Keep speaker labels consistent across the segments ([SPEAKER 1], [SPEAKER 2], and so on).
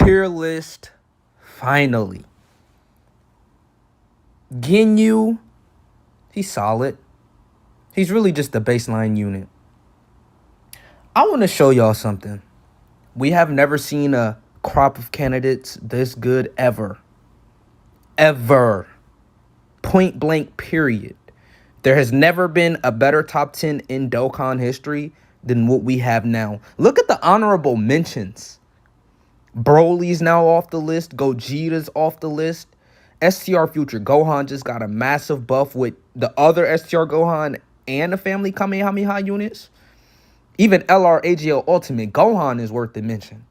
[SPEAKER 1] tier list, finally. Ginyu, he's solid. He's really just the baseline unit. I want to show y'all something. We have never seen a crop of candidates this good ever. Ever. Point blank, period. There has never been a better top 10 in Dokkan history than what we have now. Look at the honorable mentions. Broly's now off the list. Gogeta's off the list. STR Future Gohan just got a massive buff with the other STR Gohan and the family Kamehameha units. Even LRAGL Ultimate Gohan is worth the mention.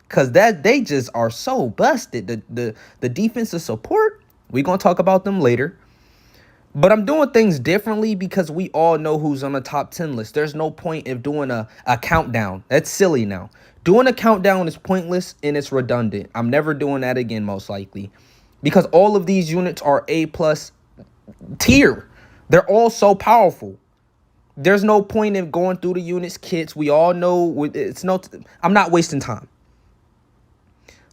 [SPEAKER 1] Because they just are so busted. The defensive support, we're going to talk about them later. But I'm doing things differently because we all know who's on the top 10 list. There's no point in doing a countdown. That's silly now. Doing a countdown is pointless and it's redundant. I'm never doing that again, most likely. Because all of these units are A+ tier. They're all so powerful. There's no point in going through the units kits. We all know I'm not wasting time.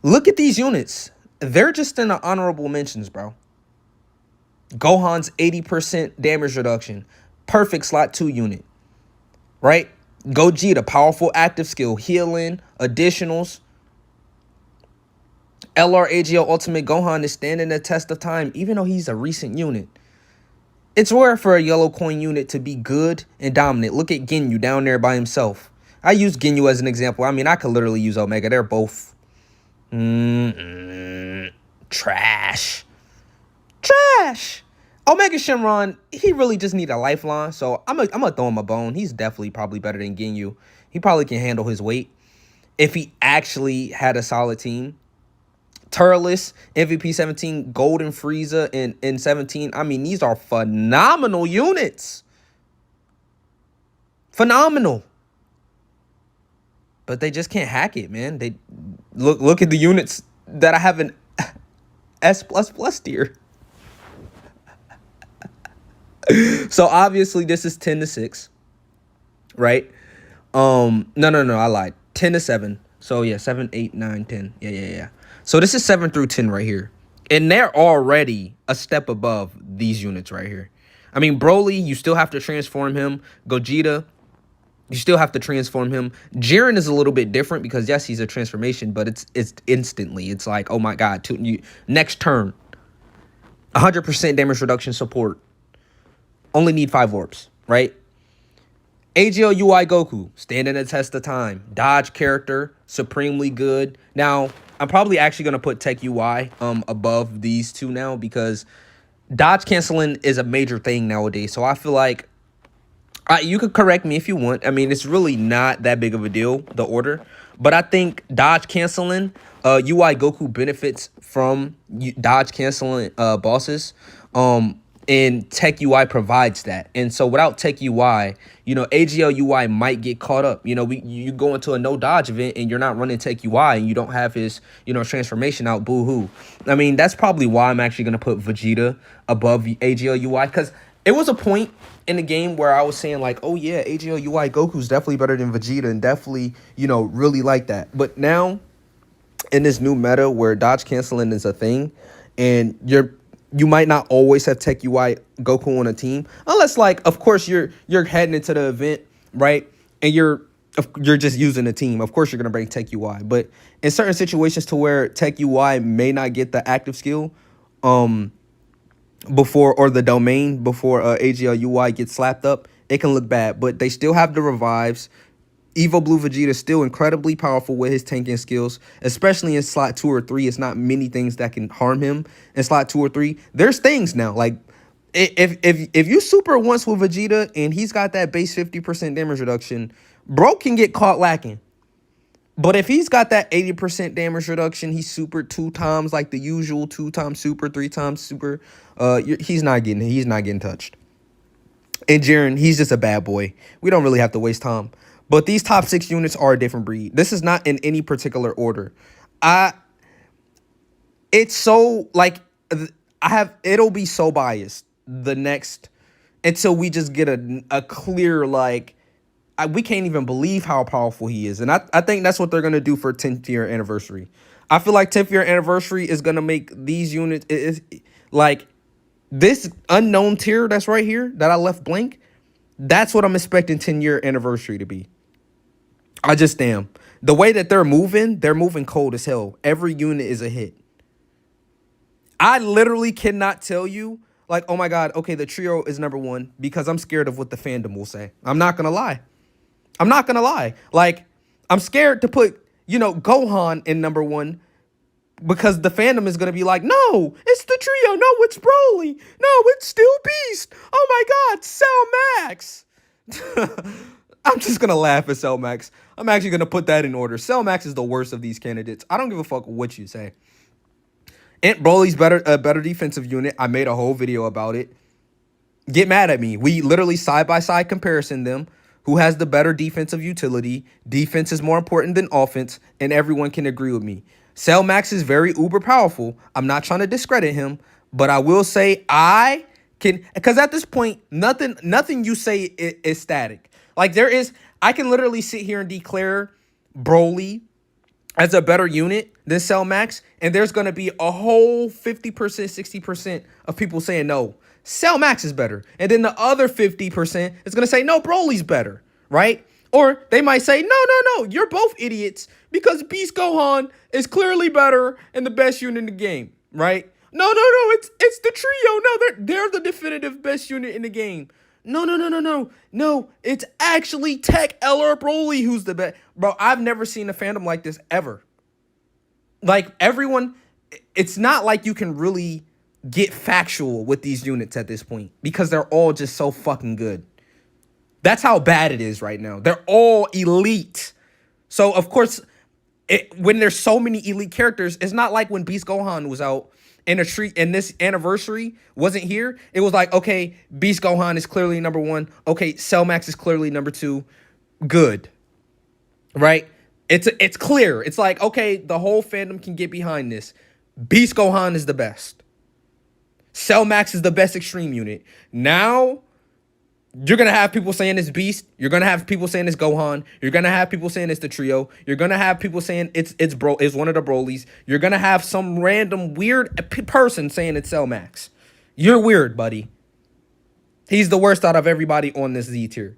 [SPEAKER 1] Look at these units. They're just in the honorable mentions, bro. Gohan's 80% damage reduction. Perfect slot 2 unit. Right? Gogeta, powerful active skill. Healing, additionals. LRAGL Ultimate Gohan is standing the test of time, even though he's a recent unit. It's rare for a yellow coin unit to be good and dominant. Look at Ginyu down there by himself. I use Ginyu as an example. I mean, I could literally use Omega. They're both trash. Trash. Omega Shenron, he really just need a lifeline. So I'm gonna throw him a bone. He's definitely probably better than Ginyu. He probably can handle his weight if he actually had a solid team. Turles, MVP 17, Golden Frieza in 17. I mean, these are phenomenal units. Phenomenal. But they just can't hack it, man. They look at the units that I have in S++ tier. So obviously this is 10-6, right? No, I lied. 10-7. So yeah, 7, 8, 9, 10. Yeah. So this is 7 through 10 right here. And they're already a step above these units right here. I mean, Broly, you still have to transform him. Gogeta, you still have to transform him. Jiren is a little bit different because, yes, he's a transformation, but it's instantly. It's like, oh my God, next turn. 100% damage reduction support. Only need 5 orbs, right? AGL UI Goku, standing the test of time. Dodge character, supremely good. Now, I'm probably actually going to put Tech UI above these two now because dodge canceling is a major thing nowadays. So I feel like you could correct me if you want. I mean, it's really not that big of a deal, the order. But I think dodge canceling, UI Goku benefits from dodge canceling bosses. And Tech UI provides that. And so without Tech UI, AGL UI might get caught up. You go into a no dodge event and you're not running Tech UI and you don't have his, transformation out. Boo-hoo. I mean, that's probably why I'm actually going to put Vegeta above AGL UI, because it was a point in the game where I was saying like, oh yeah, AGL UI Goku's definitely better than Vegeta and definitely, really like that. But now in this new meta where dodge canceling is a thing and you might not always have Tech UI Goku on a team, unless, like, of course, you're heading into the event, right? And you're just using a team. Of course, you're gonna bring Tech UI, but in certain situations to where Tech UI may not get the active skill, before or the domain before AGL UI gets slapped up, it can look bad. But they still have the revives. Evo Blue Vegeta is still incredibly powerful with his tanking skills, especially in slot 2 or 3. It's not many things that can harm him in slot 2 or 3. There's things now, like if you super once with Vegeta and he's got that base 50% damage reduction, bro can get caught lacking. But if he's got that 80% damage reduction, he's super 2 times like the usual, 2 times super, 3 times super. He's not getting touched. And Jiren, he's just a bad boy. We don't really have to waste time. But these top 6 units are a different breed. This is not in any particular order. It's so, like, it'll be so biased the next, until we just get a clear, like, we can't even believe how powerful he is. And I think that's what they're going to do for 10th year anniversary. I feel like 10th year anniversary is going to make these units, like this unknown tier that's right here that I left blank. That's what I'm expecting 10 year anniversary to be. I just damn. The way that they're moving cold as hell. Every unit is a hit. I literally cannot tell you, like, oh my God, okay, the trio is number one because I'm scared of what the fandom will say. I'm not going to lie. I'm not going to lie. Like, I'm scared to put, Gohan in number one because the fandom is going to be like, no, it's the trio. No, it's Broly. No, it's still Beast. Oh my God, Cell Max. I'm just going to laugh at Cell Max. I'm actually going to put that in order. Cell Max is the worst of these candidates. I don't give a fuck what you say. And Broly's a better defensive unit. I made a whole video about it. Get mad at me. We literally side-by-side comparison them. Who has the better defensive utility? Defense is more important than offense, and everyone can agree with me. Cell Max is very uber powerful. I'm not trying to discredit him, but I will say I can, because at this point, nothing you say is static. Like I can literally sit here and declare Broly as a better unit than Cell Max, and there's going to be a whole 50%, 60% of people saying no, Cell Max is better. And then the other 50% is going to say, no, Broly's better, right? Or they might say, no, you're both idiots because Beast Gohan is clearly better and the best unit in the game, right? No, it's the trio. No, they're the definitive best unit in the game. No, it's actually Tech LR Broly who's the best. Bro, I've never seen a fandom like this ever. Like, everyone, it's not like you can really get factual with these units at this point because they're all just so fucking good. That's how bad it is right now. They're all elite. So, of course, when there's so many elite characters, it's not like when Beast Gohan was out and this anniversary wasn't here. It was like, okay, Beast Gohan is clearly number one. Okay, Cell Max is clearly number two. Good. Right? It's clear. It's like, okay, the whole fandom can get behind this. Beast Gohan is the best. Cell Max is the best extreme unit. Now, you're going to have people saying it's Beast. You're going to have people saying it's Gohan. You're going to have people saying it's the trio. You're going to have people saying it's one of the Brolys. You're going to have some random weird person saying it's Cell Max. You're weird, buddy. He's the worst out of everybody on this Z tier.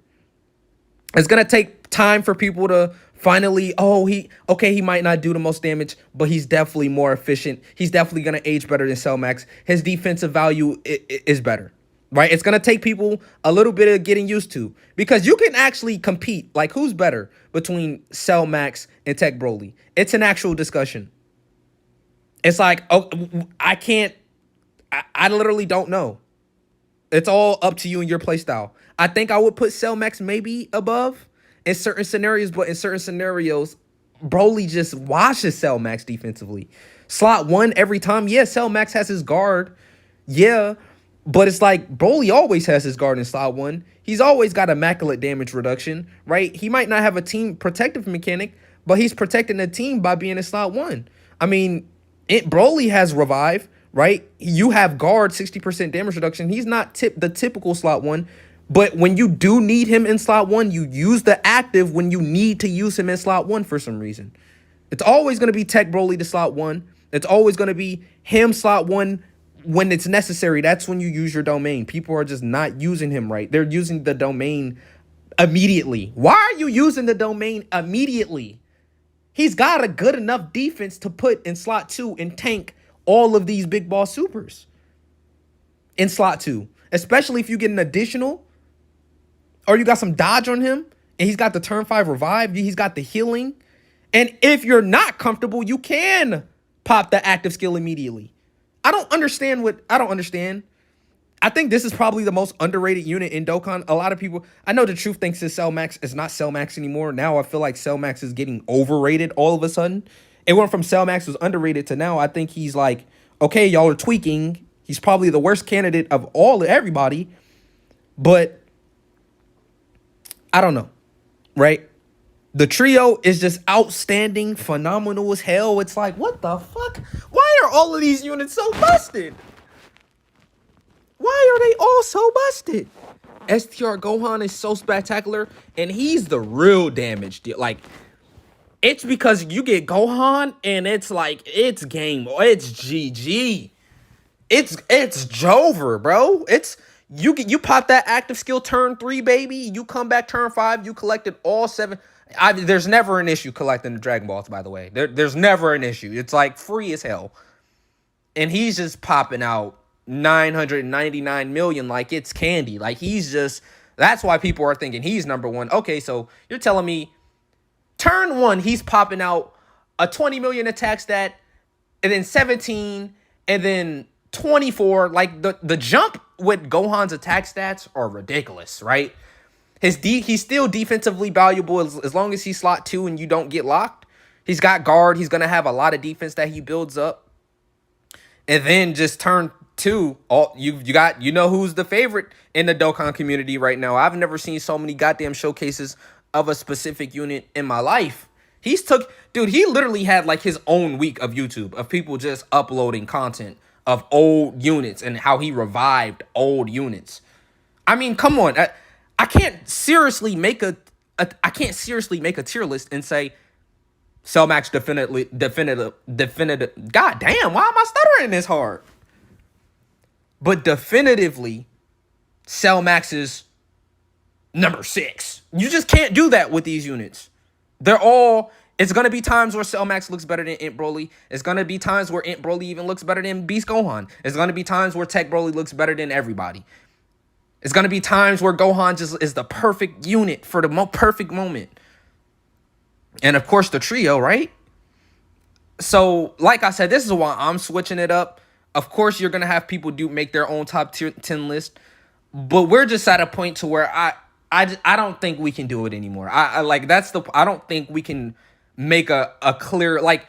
[SPEAKER 1] It's going to take time for people to finally, he might not do the most damage, but he's definitely more efficient. He's definitely going to age better than Cell Max. His defensive value is better. Right? It's going to take people a little bit of getting used to because you can actually compete. Like, who's better between Cell Max and Tech Broly? It's an actual discussion. It's like, I literally don't know. It's all up to you and your playstyle. I think I would put Cell Max maybe above in certain scenarios, but in certain scenarios, Broly just washes Cell Max defensively. Slot one every time. Yeah, Cell Max has his guard. Yeah. But it's like Broly always has his guard in slot one. He's always got immaculate damage reduction, right? He might not have a team protective mechanic, but he's protecting the team by being in slot one. I mean, Broly has revive, right? You have guard 60% damage reduction. He's not the typical slot one, but when you do need him in slot one, you use the active when you need to use him in slot one for some reason. It's always going to be Tech Broly to slot one. It's always going to be him slot one. When it's necessary, that's when you use your domain. People are just not using him right. They're using the domain immediately. Why are you using the domain immediately? He's got a good enough defense to put in slot two and tank all of these big boss supers in slot two, especially if you get an additional or you got some dodge on him and he's got the turn 5 revive. He's got the healing. And if you're not comfortable, you can pop the active skill immediately. I don't understand. I think this is probably the most underrated unit in Dokkan. A lot of people, I know the truth thinks it's Cell Max. It's not Cell Max anymore. Now I feel like Cell Max is getting overrated all of a sudden. It went from Cell Max was underrated to now I think he's like, okay, y'all are tweaking. He's probably the worst candidate of everybody. But I don't know, right? The trio is just outstanding, phenomenal as hell. It's like, what the fuck? Why are all of these units so busted? Why are they all so busted? STR Gohan is so spectacular, and he's the real damage deal. Like, it's because you get Gohan, and it's like, it's game, it's GG. It's Jover, bro. It's you pop that active skill turn 3, baby. You come back turn 5. You collected all 7. There's never an issue collecting the Dragon Balls, by the way. There's never an issue. It's like free as hell. And he's just popping out 999 million like it's candy. Like he's just, that's why people are thinking he's number 1. Okay, so you're telling me turn 1, he's popping out a 20 million attack stat, and then 17, and then 24. Like the jump with Gohan's attack stats are ridiculous, right? He's still defensively valuable as long as he's slot 2 and you don't get locked. He's got guard. He's gonna have a lot of defense that he builds up. And then just turn 2, you know who's the favorite in the Dokkan community right now. I've never seen so many goddamn showcases of a specific unit in my life. He literally had like his own week of YouTube of people just uploading content of old units and how he revived old units. I mean, come on. I can't seriously make a tier list and say Cellmax definitive. God damn, why am I stuttering this hard? But definitively, Cellmax is number 6. You just can't do that with these units. It's going to be times where Cellmax looks better than Int Broly. It's going to be times where Int Broly even looks better than Beast Gohan. It's going to be times where Tech Broly looks better than everybody. It's going to be times where Gohan just is the perfect unit for the perfect moment. And of course, the trio, right? So, like I said, this is why I'm switching it up. Of course, you're going to have people make their own top 10 list. But we're just at a point to where I don't think we can do it anymore. I don't think we can make a clear, like,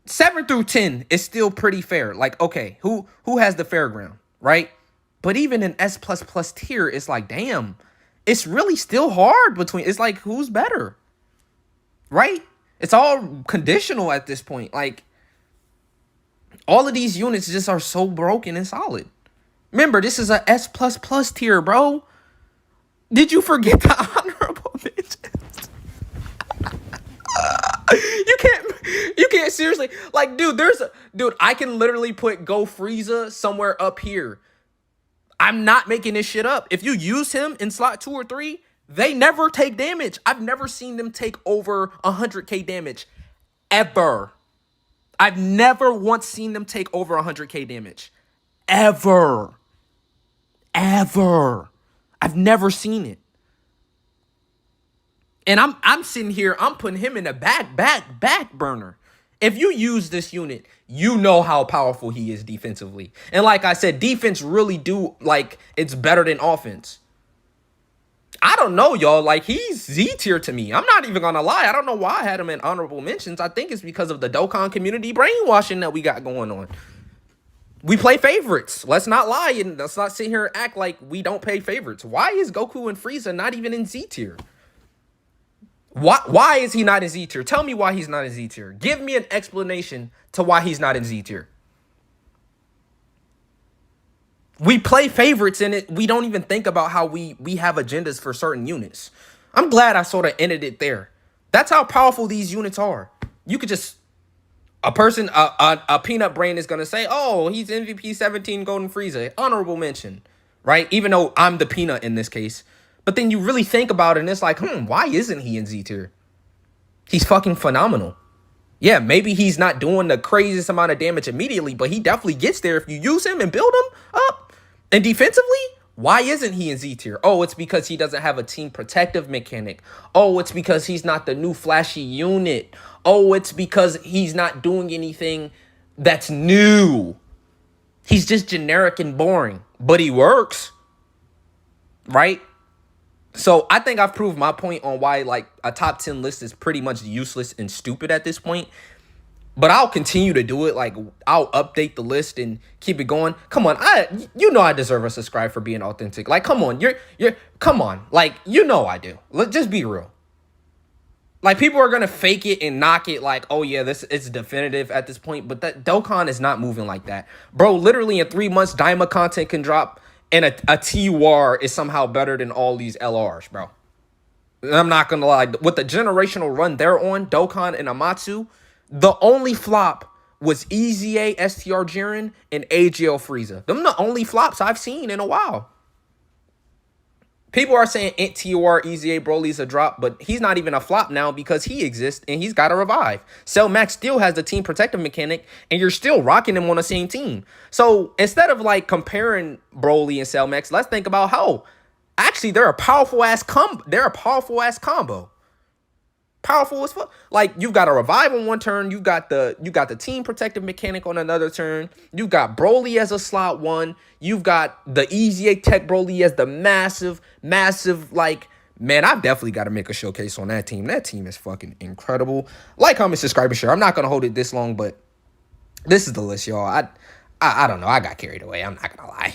[SPEAKER 1] 7 through 10 is still pretty fair. Like, okay, who has the fair ground, right? But even an S++ tier, it's like, damn, it's really still hard between, it's like, who's better, right? It's all conditional at this point. Like, all of these units just are so broken and solid. Remember, this is a S++ tier, bro. Did you forget the honorable mentions? You can't seriously, like, dude, I can literally put Go Frieza somewhere up here. I'm not making this shit up. If you use him in slot 2 or 3, they never take damage. I've never seen them take over 100k damage. Ever. I've never once seen them take over 100k damage. Ever. I've never seen it. And I'm sitting here, I'm putting him in a back burner. If you use this unit, you know how powerful he is defensively. And like I said, defense really it's better than offense. I don't know, y'all. Like, he's Z tier to me. I'm not even gonna lie. I don't know why I had him in honorable mentions. I think it's because of the Dokkan community brainwashing that we got going on. We play favorites. Let's not lie and let's not sit here and act like we don't pay favorites. Why is Goku and Frieza not even in Z tier? Why is he not in Z tier? Tell me why he's not in Z tier. Give me an explanation to why he's not in Z tier. We play favorites in it. We don't even think about how we have agendas for certain units. I'm glad I sort of ended it there. That's how powerful these units are. You could just, a peanut brain is going to say, oh, he's MVP 17 Golden Frieza. Honorable mention, right? Even though I'm the peanut in this case. But then you really think about it and it's like, why isn't he in Z tier? He's fucking phenomenal. Yeah, maybe he's not doing the craziest amount of damage immediately, but he definitely gets there if you use him and build him up. And defensively, why isn't he in Z tier? Oh, it's because he doesn't have a team protective mechanic. Oh, it's because he's not the new flashy unit. Oh, it's because he's not doing anything that's new. He's just generic and boring, but he works, right? So I think I've proved my point on why like a top 10 list is pretty much useless and stupid at this point. But I'll continue to do it. Like, I'll update the list and keep it going. Come on, I deserve a subscribe for being authentic. Like, come on, come on. Like, I do. Let's just be real. Like, people are gonna fake it and knock it like, oh yeah, it's definitive at this point. But that Dokkan is not moving like that, bro. Literally in 3 months, Daima content can drop, and a T-War is somehow better than all these LRs, bro. I'm not gonna lie. With the generational run they're on, Dokkan and Amatsu, the only flop was EZA, STR Jiren, and AGL Frieza. Them the only flops I've seen in a while. People are saying Int TOR, EZA, Broly's a drop, but he's not even a flop now because he exists and he's got a revive. Cell Max still has the team protective mechanic, and you're still rocking them on the same team. So instead of like comparing Broly and Cell Max, let's think about how actually they're a powerful ass combo. They're a powerful ass combo. Powerful as fuck. Like, you've got a revive on one turn, you got the team protective mechanic on another turn, you got Broly as a slot one, you've got the EZA Tech Broly as the massive, like, man, I've definitely got to make a showcase on that team. That team is fucking incredible. Like, comment, subscribe, and share. I'm not gonna hold it this long, but this is the list, y'all. I don't know. I got carried away. I'm not gonna lie.